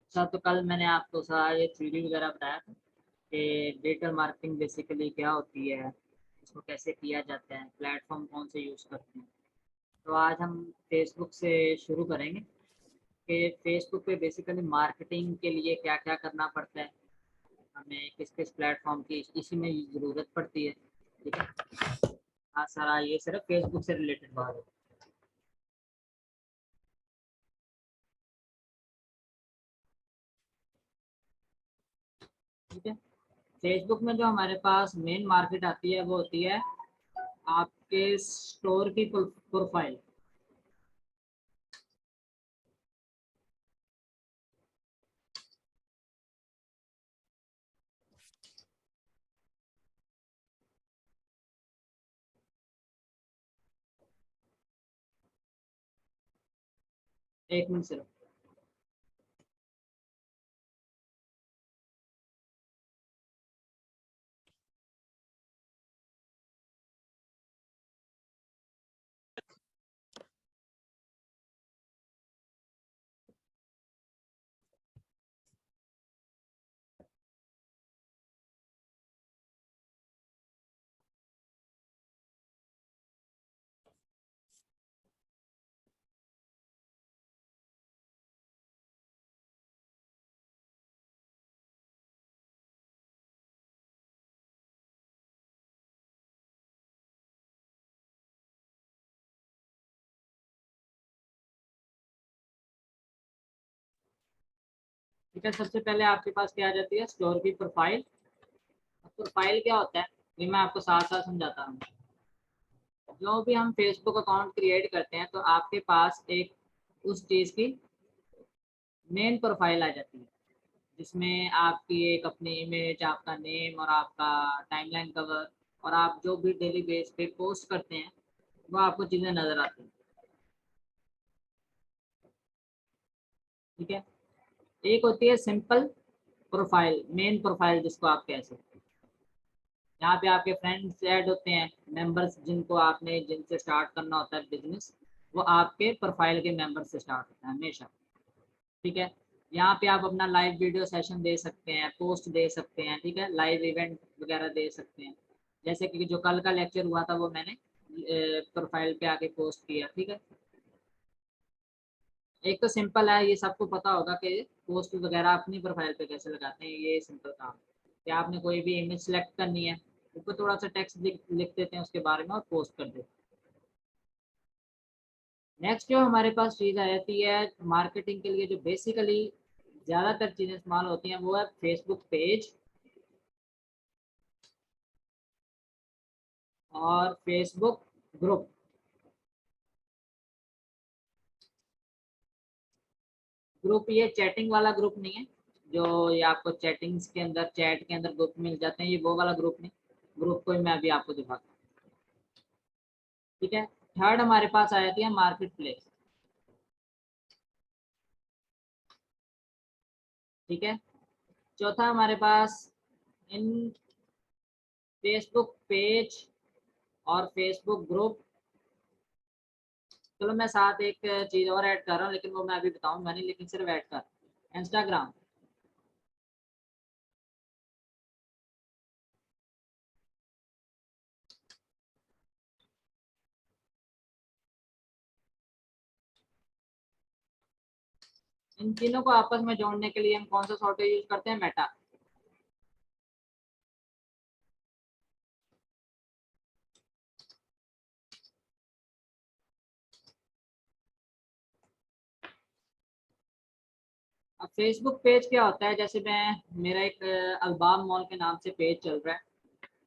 अच्छा, तो कल मैंने आपको सारा ये थ्योरी वगैरह बताया था कि डिजिटल मार्केटिंग बेसिकली क्या होती है, इसको कैसे किया जाता है, प्लेटफॉर्म कौन से यूज़ करते हैं। तो आज हम फेसबुक से शुरू करेंगे कि फेसबुक पे बेसिकली मार्केटिंग के लिए क्या क्या करना पड़ता है, हमें किस किस प्लेटफॉर्म की इसी में ज़रूरत पड़ती है। ठीक है। हाँ सारा ये सिर्फ फेसबुक से रिलेटेड बात है। ठीक है। फेसबुक में जो हमारे पास मेन मार्केट आती है वो होती है आपके स्टोर की प्रोफाइल। 1 मिनट सिर्फ। ठीक है, सबसे पहले आपके पास क्या आ जाती है, स्टोर की प्रोफाइल। प्रोफाइल क्या होता है ये मैं आपको साथ साथ समझाता हूँ। जो भी हम फेसबुक अकाउंट क्रिएट करते हैं तो आपके पास एक उस चीज़ की मेन प्रोफाइल आ जाती है, जिसमें आपकी एक अपनी इमेज, आपका नेम और आपका टाइमलाइन कवर और आप जो भी डेली बेस पे पोस्ट करते हैं वो आपको चीज़ें नज़र आती हैं। ठीक है। एक होती है सिंपल प्रोफाइल, मेन प्रोफाइल जिसको आप कह सकते हैं। यहाँ पे आपके फ्रेंड्स ऐड होते हैं, मेंबर्स जिनको आपने जिनसे स्टार्ट करना होता है बिजनेस, वो आपके प्रोफाइल के मेंबर से स्टार्ट होता है हमेशा। ठीक है। यहाँ पे आप अपना लाइव वीडियो सेशन दे सकते हैं, पोस्ट दे सकते हैं। ठीक है, लाइव इवेंट वगैरह दे सकते हैं। जैसे कि जो कल का लेक्चर हुआ था वो मैंने प्रोफाइल पे आके पोस्ट किया। ठीक है। एक तो सिंपल है, ये सबको पता होगा कि पोस्ट वगैरह अपनी प्रोफाइल पे कैसे लगाते हैं, ये सिंपल काम है। कि आपने कोई भी इमेज सेलेक्ट करनी है, ऊपर थोड़ा सा टेक्स्ट लिख देते हैं उसके बारे में और पोस्ट कर देते हैं। नेक्स्ट जो हमारे पास चीज़ आ जाती है मार्केटिंग के लिए, जो बेसिकली ज़्यादातर चीज़ें इस्तेमाल होती हैं, वो है फेसबुक पेज और फेसबुक ग्रुप। ग्रुप ये चैटिंग वाला ग्रुप नहीं है, जो ये आपको चैटिंग्स के अंदर, चैट के अंदर ग्रुप मिल जाते हैं, ये वो वाला ग्रुप नहीं। ग्रुप को ही मैं अभी आपको दिखाता हूँ। ठीक है। थर्ड हमारे पास आ जाती है मार्केट प्लेस। ठीक है। चौथा हमारे पास इन फेसबुक पेज और फेसबुक ग्रुप। चलो मैं साथ एक चीज़ और ऐड कर रहा हूँ, लेकिन वो मैं अभी बताऊंगा नहीं, लेकिन सिर्फ ऐड कर इंस्टाग्राम। इन तीनों को आपस में जोड़ने के लिए हम कौन सा सॉफ्टवेयर यूज करते हैं, मेटा। अब फेसबुक पेज क्या होता है, जैसे मैं, मेरा एक अल्बाम मॉल के नाम से पेज चल रहा है।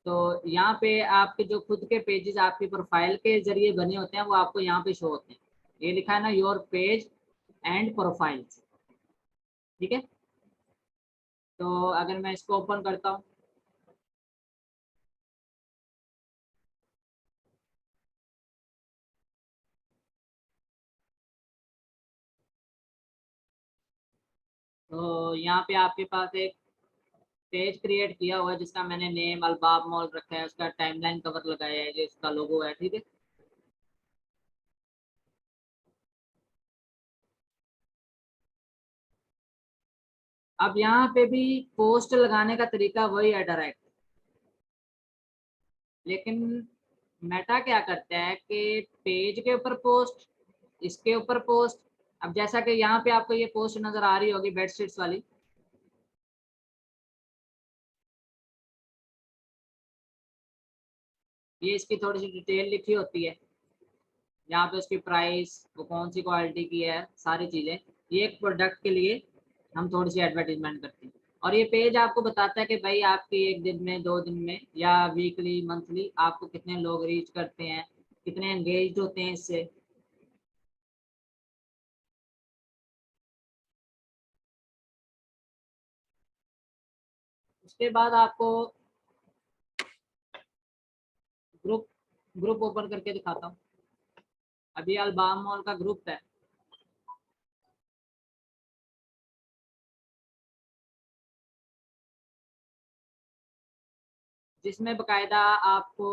तो यहाँ पे आपके जो खुद के पेजेस आपकी प्रोफाइल के जरिए बने होते हैं वो आपको यहाँ पे शो होते हैं। ये लिखा है ना, योर पेज एंड प्रोफाइल्स। ठीक है। तो अगर मैं इसको ओपन करता हूँ, तो यहाँ पे आपके पास एक पेज क्रिएट किया हुआ है जिसका मैंने नेम अल्बाम मॉल रखा है, उसका टाइमलाइन कवर लगाया है, जो इसका लोगो है। ठीक है। अब यहाँ पे भी पोस्ट लगाने का तरीका वही है डायरेक्ट, लेकिन मेटा क्या करता है कि पेज के ऊपर पोस्ट, इसके ऊपर पोस्ट। अब जैसा कि यहाँ पे आपको ये पोस्ट नजर आ रही होगी बेडशीट्स वाली, ये इसकी थोड़ी सी डिटेल लिखी होती है, यहाँ पे उसकी प्राइस, वो कौन सी क्वालिटी की है, सारी चीज़ें। ये एक प्रोडक्ट के लिए हम थोड़ी सी एडवर्टीजमेंट करते हैं। और ये पेज आपको बताता है कि भाई आपकी एक दिन में, 2 दिन में या वीकली मंथली आपको कितने लोग रीच करते हैं, कितने एंगेज होते हैं इससे। उसके बाद आपको ग्रुप ग्रुप ओपन करके दिखाता हूँ। अभी अल्बाम मॉल का ग्रुप है, जिसमें बकायदा आपको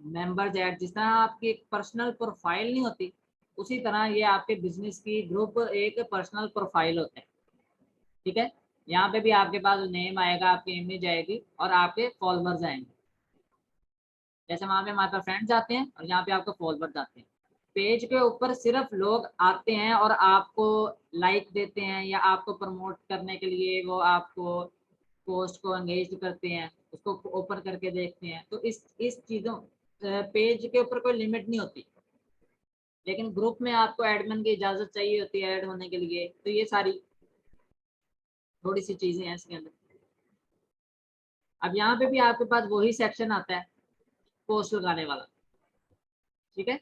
मेंबर्स ऐड, जिस तरह आपकी एक पर्सनल प्रोफाइल नहीं होती, उसी तरह ये आपके बिजनेस की ग्रुप एक पर्सनल प्रोफाइल होता है। ठीक है, यहाँ पे भी आपके पास नेम आएगा, आपकी इमेज आएगी और आपके फॉलोअर्स आएंगे। जैसे वहाँ पे हमारे पास फ्रेंड्स आते हैं और यहाँ पे आपको फॉलोअर्स आते हैं। पेज के ऊपर सिर्फ लोग आते हैं और आपको लाइक देते हैं, या आपको प्रमोट करने के लिए वो आपको पोस्ट को एंगेज करते हैं, उसको ओपन करके देखते हैं। तो इस चीज़ों, पेज के ऊपर कोई लिमिट नहीं होती, लेकिन ग्रुप में आपको एडमिन की इजाज़त चाहिए होती है ऐड होने के लिए। तो ये सारी थोड़ी सी चीज़ें हैं इसके अंदर। अब यहाँ पे भी आपके पास वही सेक्शन आता है पोस्ट लगाने वाला। ठीक है,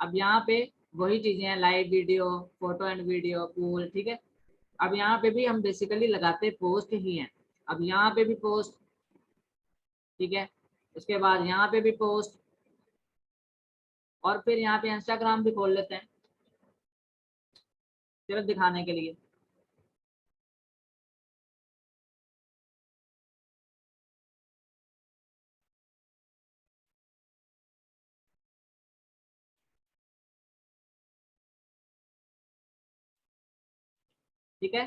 अब यहाँ पे वही चीज़ें हैं, live video, photo and video, cool. ठीक है, अब यहाँ पे भी हम बेसिकली लगाते पोस्ट ही हैं। अब यहाँ पे भी पोस्ट, ठीक है, उसके बाद यहाँ पे भी पोस्ट, और फिर यहाँ पे इंस्टाग्राम भी खोल लेते हैं सिर्फ दिखाने के लिए। ठीक है,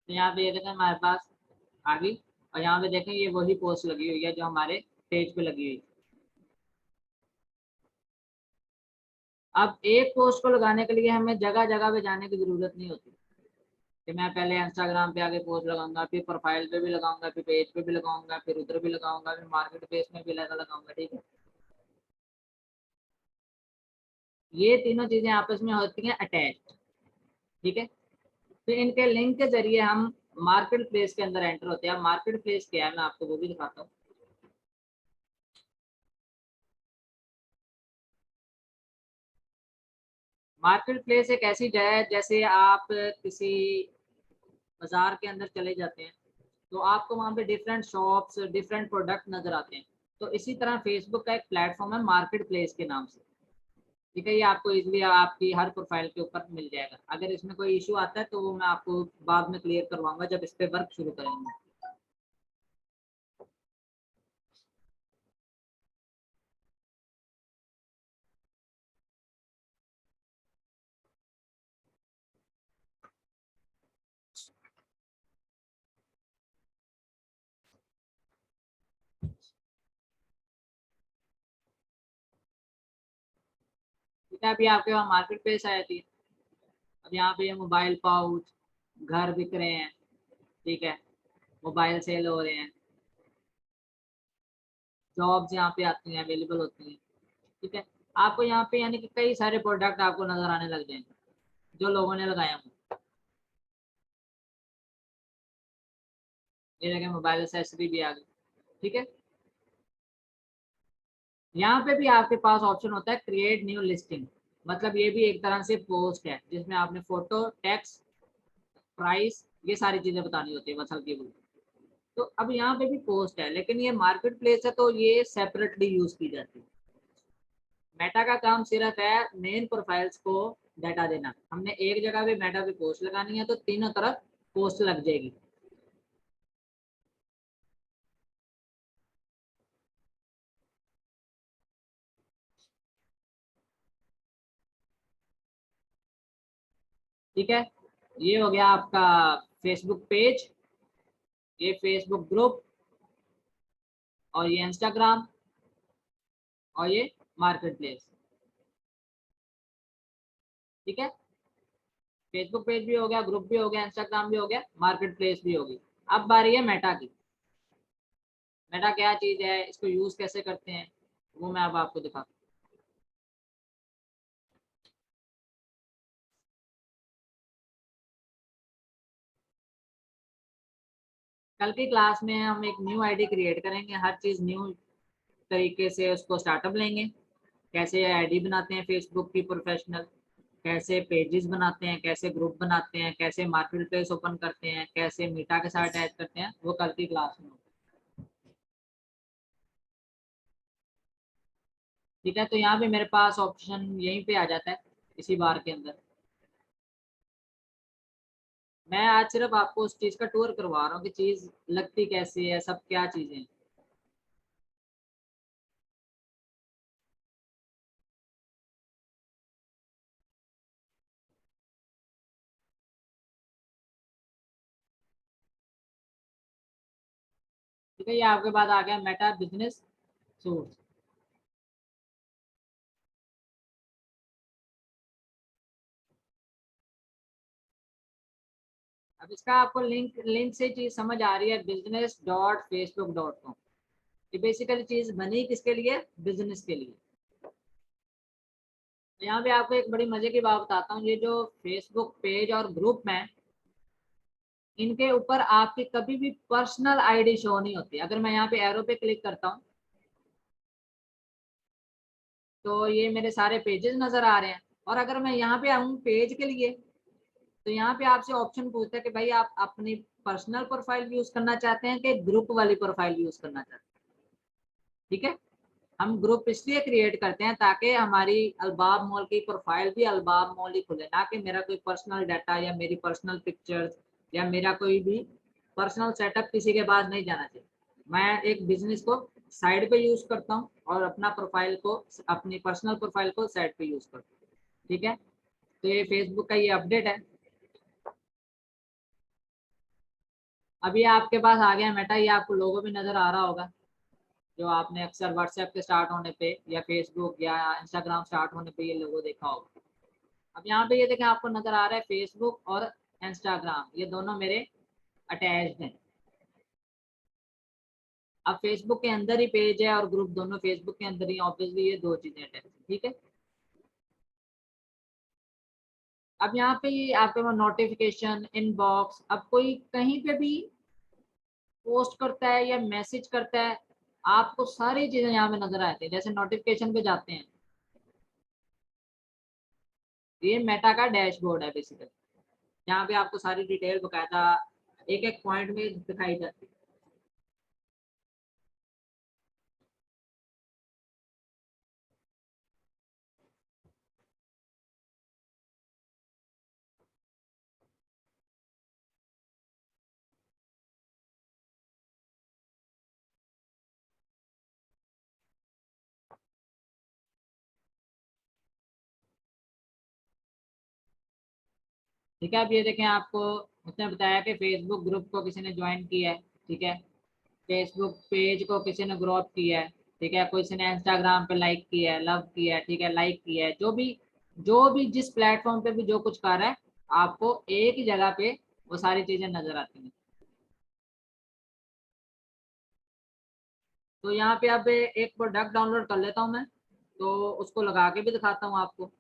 तो यहाँ पे ये देखें हमारे पास आ गई, और यहाँ पे देखें ये वही पोस्ट लगी हुई है जो हमारे पेज पे लगी हुई है। अब एक पोस्ट को लगाने के लिए हमें जगह जगह पे जाने की जरूरत नहीं होती कि मैं पहले इंस्टाग्राम पे आके पोस्ट लगाऊंगा, फिर प्रोफाइल पे भी लगाऊंगा, फिर पेज पे भी लगाऊंगा, फिर उधर भी लगाऊंगा, फिर मार्केट प्लेस में भी लगाऊंगा। ठीक है, ये तीनों चीजें आपस में होती हैं अटैच। ठीक है, तो इनके लिंक के जरिए हम मार्केट प्लेस के अंदर एंटर होते हैं। मार्केट प्लेस क्या है मैं आपको वो भी दिखाता हूँ। मार्केट प्लेस एक ऐसी जगह है, जैसे आप किसी बाजार के अंदर चले जाते हैं तो आपको वहाँ पे डिफरेंट शॉप्स, डिफरेंट प्रोडक्ट नजर आते हैं। तो इसी तरह फेसबुक का एक प्लेटफॉर्म है मार्केट प्लेस के नाम से। ठीक है, ये आपको इजीली आपकी हर प्रोफाइल के ऊपर मिल जाएगा। अगर इसमें कोई इशू आता है तो वो मैं आपको बाद में क्लियर करवाऊंगा जब इस पे वर्क शुरू करेंगे। ठीक है, अभी आपके वहाँ मार्केट प्लेस आई थी। अब यहाँ पे मोबाइल पाउच, घर बिक रहे हैं। ठीक है, मोबाइल सेल हो रहे हैं, जॉब्स यहाँ पे आती हैं, अवेलेबल होती हैं। ठीक है, आपको यहाँ पे यानी कि कई सारे प्रोडक्ट आपको नजर आने लग जाएंगे जो लोगों ने लगाया हुआ। ये जगह मोबाइल एक्सेसरी भी आ गई। ठीक है, यहाँ पे भी आपके पास ऑप्शन होता है क्रिएट न्यू लिस्टिंग। मतलब ये भी एक तरह से पोस्ट है जिसमें आपने फोटो, टेक्स्ट, प्राइस, ये सारी चीजें बतानी होती है बस हल्की फुल्की। तो अब यहाँ पे भी पोस्ट है, लेकिन ये मार्केट प्लेस है तो ये सेपरेटली यूज की जाती है। मेटा का काम सिर्फ है मेन प्रोफाइल्स को डाटा देना। हमने एक जगह भी मेटा पे पोस्ट लगानी है तो तीनों तरफ पोस्ट लग जाएगी। ठीक है, ये हो गया आपका फेसबुक पेज, ये फेसबुक ग्रुप, और ये इंस्टाग्राम, और ये मार्केट प्लेस। ठीक है, फेसबुक पेज भी हो गया, ग्रुप भी हो गया, इंस्टाग्राम भी हो गया, मार्केट प्लेस भी होगी। अब बारी है मेटा की। मेटा क्या चीज है, इसको यूज कैसे करते हैं, वो मैं अब आपको दिखाता हूँ। कल की क्लास में हम एक न्यू आईडी क्रिएट करेंगे, हर चीज न्यू तरीके से उसको स्टार्टअप लेंगे। कैसे आईडी बनाते हैं फेसबुक की प्रोफेशनल, कैसे पेजेस बनाते हैं, कैसे ग्रुप बनाते हैं, कैसे मार्केट प्लेस ओपन करते हैं, कैसे मीटा के साथ अटैच करते हैं, वो कल की क्लास में होगा। ठीक है, तो यहाँ पे मेरे पास ऑप्शन यहीं पे आ जाता है इसी बार के अंदर। मैं आज सिर्फ आपको उस चीज का टूर करवा रहा हूँ कि चीज लगती कैसी है, सब क्या चीजें हैं। ठीक है, ये आपके बाद आ गया मेटा बिजनेस सोर्स। अब इसका आपको लिंक लिंक से चीज समझ आ रही है, business.facebook.com। ये बेसिकली चीज बनी किसके लिए, बिजनेस के लिए। तो यहाँ पे आपको एक बड़ी मजे की बात बताता हूँ, ये जो फेसबुक पेज और ग्रुप में, इनके ऊपर आपकी कभी भी पर्सनल आईडी शो नहीं होती। अगर मैं यहाँ पे एरो पे क्लिक करता हूँ तो ये मेरे सारे पेजेस नजर आ रहे हैं। और अगर मैं यहाँ पे आऊँ पेज के लिए, तो यहाँ पे आपसे ऑप्शन पूछता है कि भाई आप अपनी पर्सनल प्रोफाइल यूज करना चाहते हैं कि ग्रुप वाली प्रोफाइल यूज करना चाहते हैं। ठीक है, हम ग्रुप इसलिए क्रिएट करते हैं ताकि हमारी अलबाब मॉल की प्रोफाइल भी अलबाब मॉल ही खुले, ना कि मेरा कोई पर्सनल डाटा या मेरी पर्सनल पिक्चर्स या मेरा कोई भी पर्सनल सेटअप किसी के पास नहीं जाना चाहिए। मैं एक बिजनेस को साइड पे यूज करता हूँ और अपना प्रोफाइल को, अपनी पर्सनल प्रोफाइल को साइड पे यूज करता हूँ। ठीक है, तो ये फेसबुक का ये अपडेट है। अभी आपके पास आ गया मेटा, ये आपको लोगो भी नजर आ रहा होगा, जो आपने अक्सर व्हाट्सएप के स्टार्ट होने पे या फेसबुक या इंस्टाग्राम स्टार्ट होने पे ये लोगो देखा होगा। अब यहाँ पे ये देखें, आपको नजर आ रहा है फेसबुक और इंस्टाग्राम, ये दोनों मेरे अटैच्ड हैं। अब फेसबुक के अंदर ही पेज है और ग्रुप, दोनों फेसबुक के अंदर ही, ऑब्वियसली ये दो चीजें अटैच हैं। ठीक है, अब यहाँ पे ये आपके पास नोटिफिकेशन, इनबॉक्स, अब कोई कहीं पे भी पोस्ट करता है या मैसेज करता है, आपको सारी चीजें यहाँ पे नजर आती है। जैसे नोटिफिकेशन पे जाते हैं, ये मेटा का डैशबोर्ड है बेसिकली, जहाँ पे आपको सारी डिटेल बकायदा एक एक पॉइंट में दिखाई जाती है। ठीक है, अब ये देखें, आपको उसने बताया कि फेसबुक ग्रुप को किसी ने ज्वाइन किया है। ठीक है, फेसबुक पेज को किसी ने ग्रो अप किया है। ठीक है, किसी ने इंस्टाग्राम पे लाइक किया है, लव किया है, ठीक है, लाइक किया है, जो भी जिस प्लेटफॉर्म पे भी जो कुछ कर रहा है, आपको एक ही जगह पे वो सारी चीजें नजर आती हैं। तो यहाँ पे अब एक प्रोडक्ट डाउनलोड कर लेता हूँ मैं, तो उसको लगा के भी दिखाता हूँ आपको।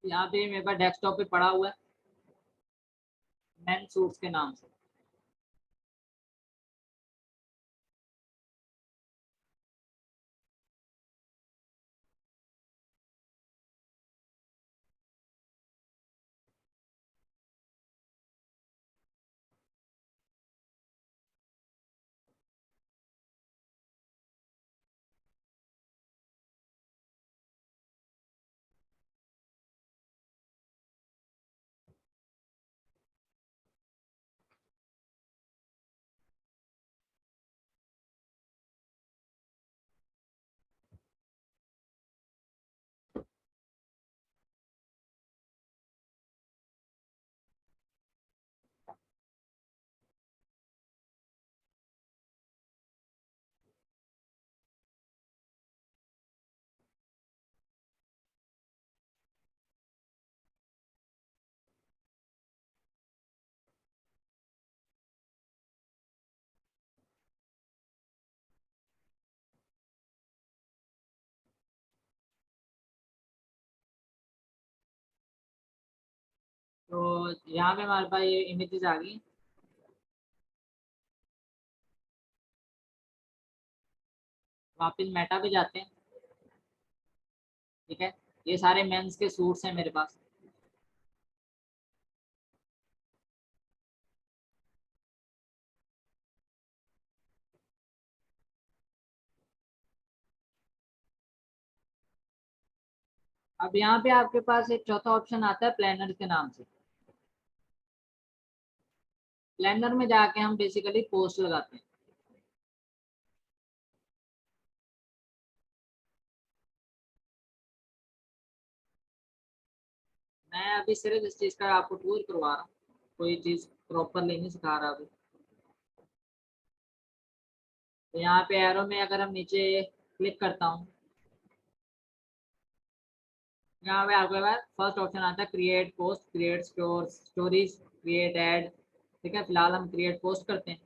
यहाँ पे मेरे पास डेस्कटॉप पे पड़ा हुआ है मेन सूट्स के नाम से। तो यहाँ पे हमारे पास ये इमेजेस आ गई। वापस मेटा पे जाते हैं। ठीक है, ये सारे मेंस के सूट्स हैं मेरे पास। अब यहाँ पे आपके पास एक चौथा ऑप्शन आता है प्लानर के नाम से। प्लानर में जाके हम बेसिकली पोस्ट लगाते हैं। मैं अभी सिर्फ इस चीज़ का आपको टूर करवा रहा हूँ, कोई चीज़ प्रॉपरली नहीं सिखा रहा अभी। तो यहाँ पे एरो में अगर हम नीचे क्लिक करता हूँ, यहाँ पे आपके पास फर्स्ट ऑप्शन आता है create post, create stories, create add. ठीक है, फिलहाल हम क्रिएट पोस्ट करते हैं।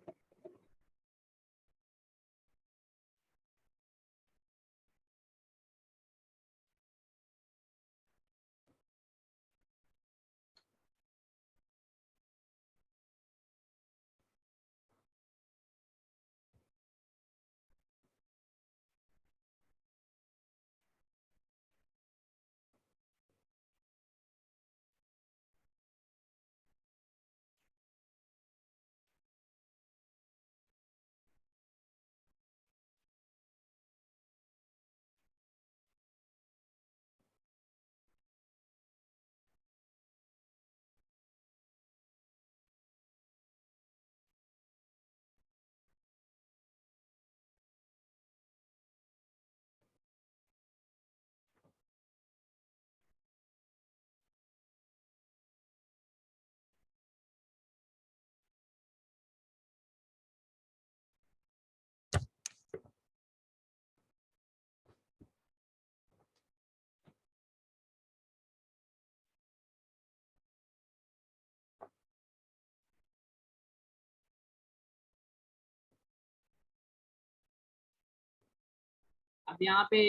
अब यहाँ पे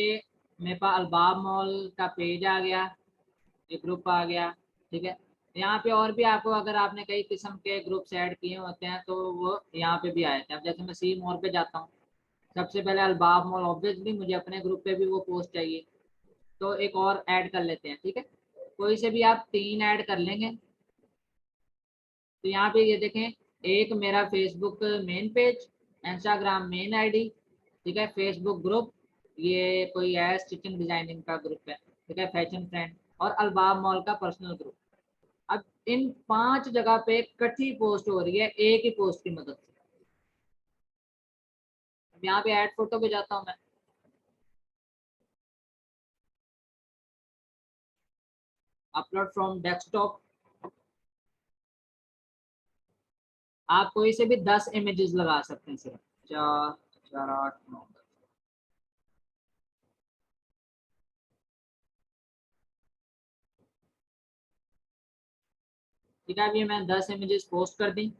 मेरे पास अल्बाब मॉल का पेज आ गया, एक ग्रुप आ गया। ठीक है, यहाँ पे और भी आपको, अगर आपने कई किस्म के ग्रुप्स ऐड किए होते हैं तो वो यहाँ पे भी आए थे। अब जैसे मैं सी मोर पे जाता हूँ, सबसे पहले अल्बाब मॉल, ऑब्वियसली मुझे अपने ग्रुप पे भी वो पोस्ट चाहिए, तो एक और ऐड कर लेते हैं। ठीक है, कोई से भी आप 3 ऐड कर लेंगे। तो यहाँ पे ये देखें, एक मेरा Facebook main page, Instagram main ID, ठीक है, फेसबुक ग्रुप, ये कोई है स्टिचिंग डिजाइनिंग का ग्रुप है, ठीक है, फैशन फ्रेंड, और अल्बाब मॉल का पर्सनल ग्रुप। अब इन 5 जगह पे इकट्ठी पोस्ट हो रही है एक ही पोस्ट की मदद से। अब यहाँ पे ऐड फोटो पे जाता हूँ मैं। अपलोड फ्रॉम डेस्कटॉप, आप कोई से भी 10 इमेजेस लगा सकते हैं सिर्फ। 4 4 8 9। ठीक है, अभी मैं 10 इमेजेस पोस्ट कर दी।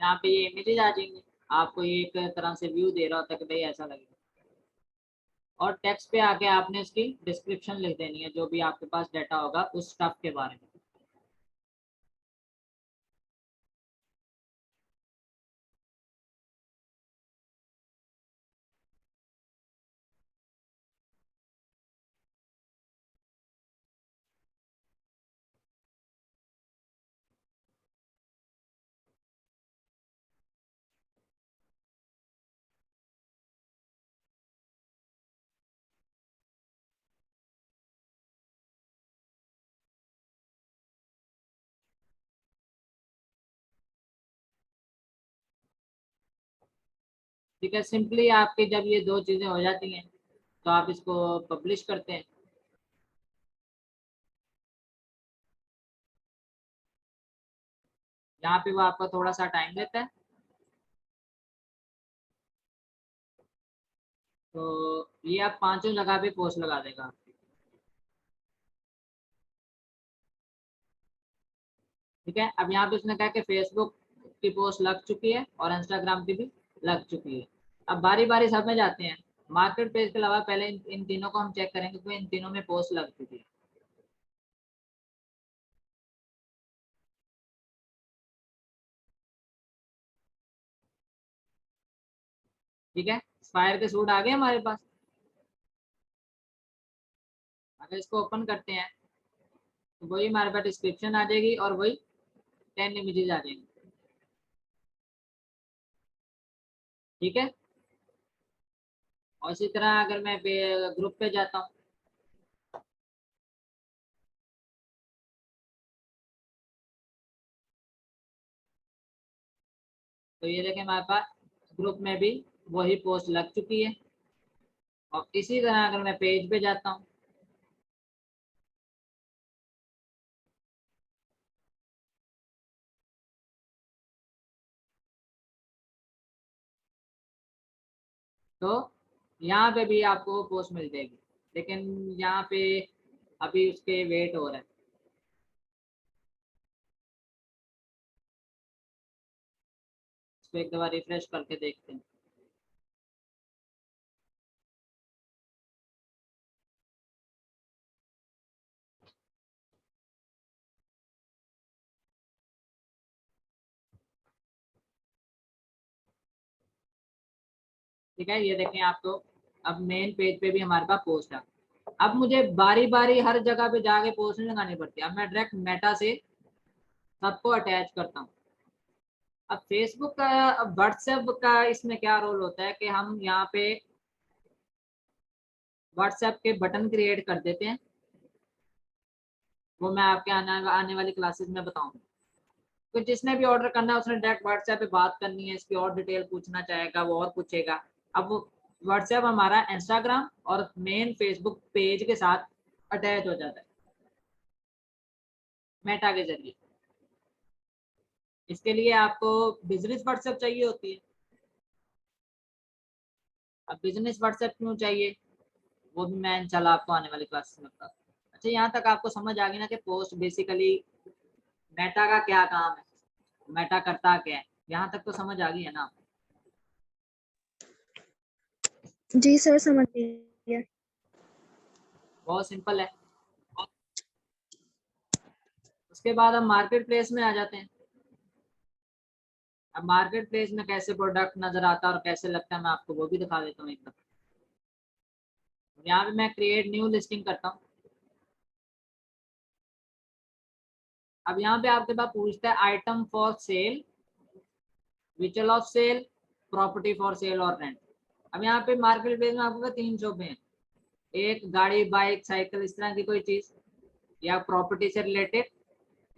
यहाँ पे ये इमेजेस आ जाएंगे, आपको ये एक तरह से व्यू दे रहा होता है कि भाई ऐसा लगेगा। और टेक्स्ट पे आके आपने इसकी डिस्क्रिप्शन लिख देनी है, जो भी आपके पास डाटा होगा उस स्टफ के बारे में। ठीक है, सिंपली आपके जब ये दो चीज़ें हो जाती हैं तो आप इसको पब्लिश करते हैं। यहाँ पे वो आपका थोड़ा सा टाइम लेता है, तो ये आप पांचों जगह पे पोस्ट लगा देगा। ठीक है, अब यहाँ पे उसने कहा कि फेसबुक की पोस्ट लग चुकी है और इंस्टाग्राम की भी लग चुकी है। अब बारी बारी सब में जाते हैं। मार्केट प्लेस के अलावा पहले इन तीनों को हम चेक करेंगे कि इन तीनों में पोस्ट लग चुकी है। ठीक है, एक्सपायर के सूट आ गए हमारे पास। अगर इसको ओपन करते हैं तो वही हमारे पास डिस्क्रिप्शन आ जाएगी और वही 10 इमेजेस आ जाएंगे। ठीक है, और इसी तरह अगर मैं ग्रुप पे जाता हूँ तो ये देखें हमारे पास ग्रुप में भी वही पोस्ट लग चुकी है। और इसी तरह अगर मैं पेज पे जाता हूँ तो यहाँ पे भी आपको वो पोस्ट मिल जाएगी, लेकिन यहाँ पे अभी उसके वेट हो रहा है। इसको एक दफा रिफ्रेश करके देखते हैं। ठीक है, ये देखें आपको अब मेन पेज पे भी हमारे पास पोस्ट है। अब मुझे बारी बारी हर जगह पे जाके पोस्ट नहीं लगानी पड़ती, अब मैं डायरेक्ट मेटा से सबको अटैच करता हूँ। अब फेसबुक का, अब व्हाट्सएप का इसमें क्या रोल होता है कि हम यहाँ पे व्हाट्सएप के बटन क्रिएट कर देते हैं। वो मैं आपके आने वाली क्लासेस में बताऊंगा। तो जिसने भी ऑर्डर करना है उसने डायरेक्ट व्हाट्सएप पे बात करनी है, इसकी और डिटेल पूछना चाहेगा वो और पूछेगा। अब व्हाट्सएप हमारा इंस्टाग्राम और मेन फेसबुक पेज के साथ अटैच हो जाता है मेटा के जरिए। इसके लिए आपको बिजनेस व्हाट्सएप चाहिए होती है। अब बिजनेस व्हाट्सएप क्यों चाहिए वो भी मैं इंशाल्लाह आपको आने वाली क्लास में बताऊँ। अच्छा, यहाँ तक आपको समझ आ गई ना कि पोस्ट बेसिकली मेटा का क्या काम है, मेटा करता क्या है। यहाँ तक तो समझ आ गई है ना। जी सर, समझ गई। बहुत सिंपल है। उसके बाद हम मार्केट प्लेस में आ जाते हैं। अब मार्केट प्लेस में कैसे प्रोडक्ट नजर आता है और कैसे लगता है मैं आपको वो भी दिखा देता हूँ एकदम। यहाँ पे मैं क्रिएट न्यू लिस्टिंग करता हूँ। अब यहाँ पे आपके पास पूछता है item for sale, vehicle of sale, property for sale और रेंट। अब यहाँ पे मार्केट प्लेस में आपको तीन शॉप हैं, एक गाड़ी बाइक साइकिल इस तरह की कोई चीज, या प्रॉपर्टी से रिलेटेड,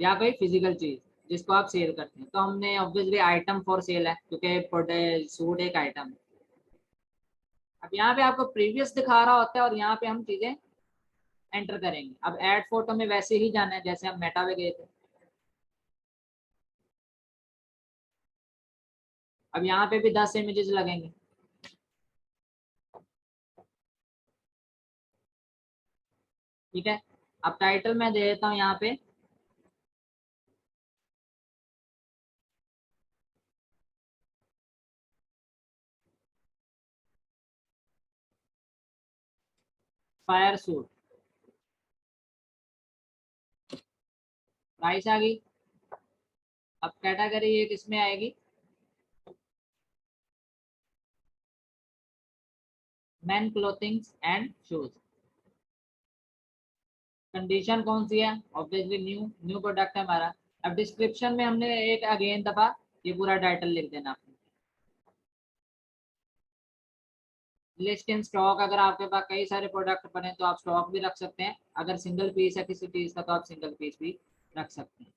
या कोई फिजिकल चीज जिसको आप सेल करते हैं। तो हमने ऑब्वियसली आइटम फॉर सेल है क्योंकि सूट एक आइटम है। अब यहाँ पे आपको प्रीवियस दिखा रहा होता है और यहाँ पे हम चीजें एंटर करेंगे। अब ऐड फोटो में वैसे ही जाना है जैसे हम मेटा पे गए थे। अब यहाँ पे भी 10 इमेजेस लगेंगे। ठीक है, अब टाइटल मैं दे देता हूँ यहाँ पे फायर सूट, प्राइस आ गई। अब कैटेगरी ये किसमें आएगी, man clothings and shoes. Condition कौन सी है, ऑब्वियसली न्यू, न्यू प्रोडक्ट है हमारा। अब डिस्क्रिप्शन में हमने एक अगेन दफा ये पूरा टाइटल लिख देना आपने। लिस्ट इन स्टॉक, अगर आपके पास कई सारे प्रोडक्ट बने तो आप स्टॉक भी रख सकते हैं, अगर सिंगल पीस है किसी चीज का तो आप सिंगल पीस भी रख सकते हैं।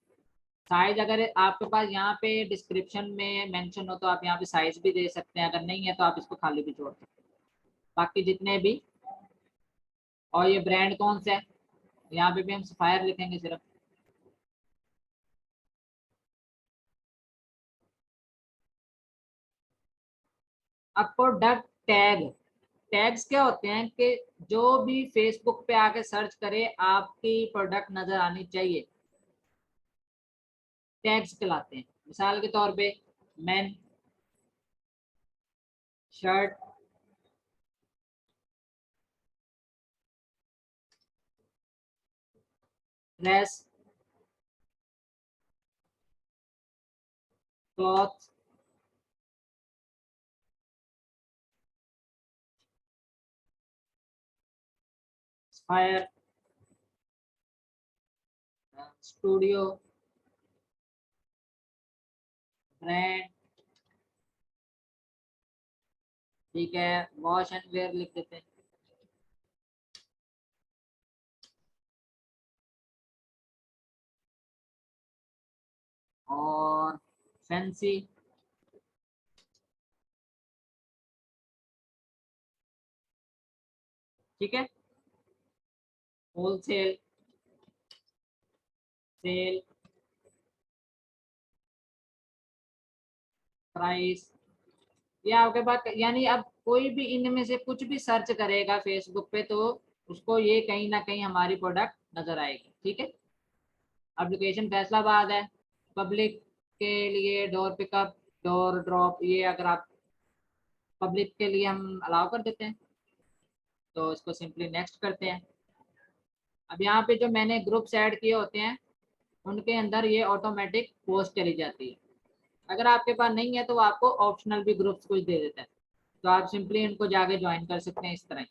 साइज अगर आपके पास यहाँ पे डिस्क्रिप्शन में मेंशन हो तो आप यहाँ पे साइज भी दे सकते हैं, अगर नहीं है तो आप इसको खाली भी छोड़ सकते हैं, बाकी जितने भी। और ये ब्रांड कौन सा है, यहाँ पे भी हम सफायर लिखेंगे सिर्फ। अब प्रोडक्ट टैग, टैग्स क्या होते हैं कि जो भी फेसबुक पे आके सर्च करे आपकी प्रोडक्ट नजर आनी चाहिए, टैग्स कहलाते हैं। मिसाल के तौर पे man shirt, dress, cloth, fire, studio, brand, ठीक है, वॉश एंड वेयर लिख देते हैं, और फैंसी, ठीक है, होलसेल, सेल, प्राइस। ये आपके पास यानी अब कोई भी इनमें से कुछ भी सर्च करेगा फेसबुक पे तो उसको ये कहीं ना कहीं हमारी प्रोडक्ट नजर आएगी, ठीक है। अब लोकेशन फैसलाबाद है, पब्लिक के लिए डोर पिकअप, डोर ड्रॉप, ये अगर आप पब्लिक के लिए हम अलाउ कर देते हैं तो इसको सिंपली नेक्स्ट करते हैं। अब यहाँ पे जो मैंने ग्रुप्स ऐड किए होते हैं उनके अंदर ये ऑटोमेटिक पोस्ट चली जाती है, अगर आपके पास नहीं है तो वो आपको ऑप्शनल भी ग्रुप्स कुछ दे देता है, तो आप सिंपली इनको जाके ज्वाइन कर सकते हैं इस तरह।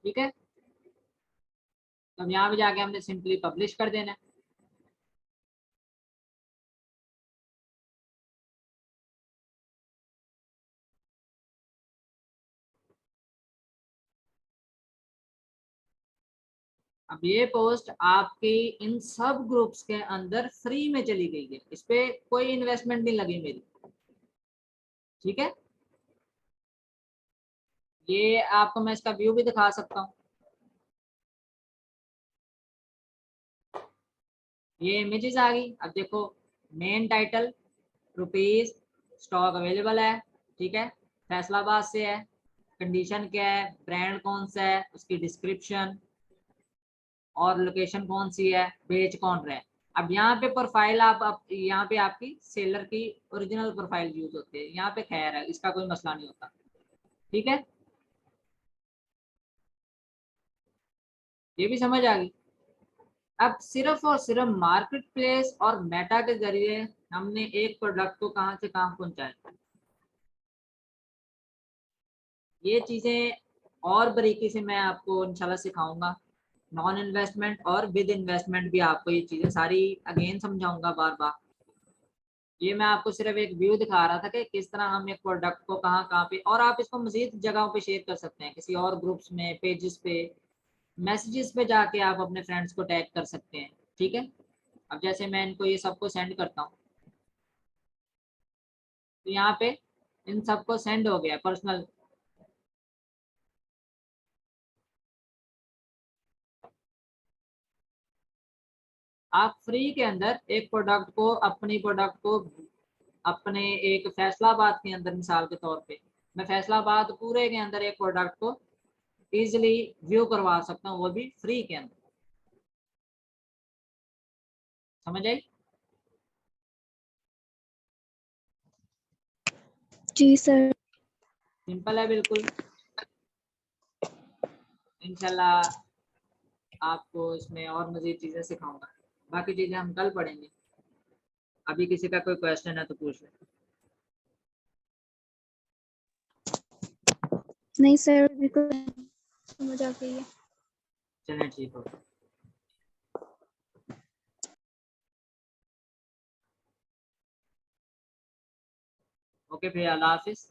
ठीक है, तो अब यहाँ पे जाके हमने सिंपली पब्लिश कर देना है। अब ये पोस्ट आपकी इन सब ग्रुप्स के अंदर फ्री में चली गई है, इस पे कोई इन्वेस्टमेंट नहीं लगी मेरी, ठीक है। ये आपको मैं इसका व्यू भी दिखा सकता हूँ, ये इमेजेस आ गई। अब देखो, main title, rupees, stock available है, ठीक है, फैसलाबाद से है, कंडीशन क्या है, ब्रांड कौन सा है, उसकी डिस्क्रिप्शन, और लोकेशन कौन सी है, बेच कौन रहा है। अब यहाँ पे प्रोफाइल आप यहाँ पे आपकी सेलर की ओरिजिनल प्रोफाइल यूज होती है, यहाँ पे खैर है इसका कोई मसला नहीं होता, ठीक है। ये भी समझ आ गई। अब सिर्फ और सिर्फ मार्केट प्लेस और मेटा के जरिए हमने एक प्रोडक्ट को कहाँ से कहाँ पहुंचाया, ये चीजें और बारीकी से मैं आपको इंशाल्लाह सिखाऊंगा। नॉन इन्वेस्टमेंट और विद इन्वेस्टमेंट भी आपको ये चीजें सारी अगेन समझाऊंगा बार बार। ये मैं आपको सिर्फ एक व्यू दिखा रहा था कि किस तरह हम एक प्रोडक्ट को कहाँ कहाँ पे, और आप इसको मजीद जगहों पे शेयर कर सकते हैं, किसी और ग्रुप्स में, पेजेस पे, मैसेजेस पे जाके आप अपने फ्रेंड्स को टैग कर सकते हैं, ठीक है। अब जैसे मैं इनको ये सबको सेंड करता हूँ तो यहाँ पे इन सबको सेंड हो गया पर्सनल। आप फ्री के अंदर एक प्रोडक्ट को, अपनी प्रोडक्ट को अपने एक फैसलाबाद के अंदर मिसाल के तौर पे मैं फैसलाबाद पूरे के अंदर एक प्रोडक्ट को इजीली व्यू करवा सकता हूँ, वो भी फ्री के अंदर। समझ आई? जी सर। सिंपल है बिल्कुल। इंशाल्लाह आपको इसमें और मज़ीद चीज़ें सिखाऊंगा, बाकी चीज़ें हम कल पढ़ेंगे। अभी किसी का कोई क्वेश्चन है तो पूछ लें। नहीं सर, बिल्कुल समझ आ गई है। चलिए ठीक हो। ओके भैया, अल्लाह हाफिज़।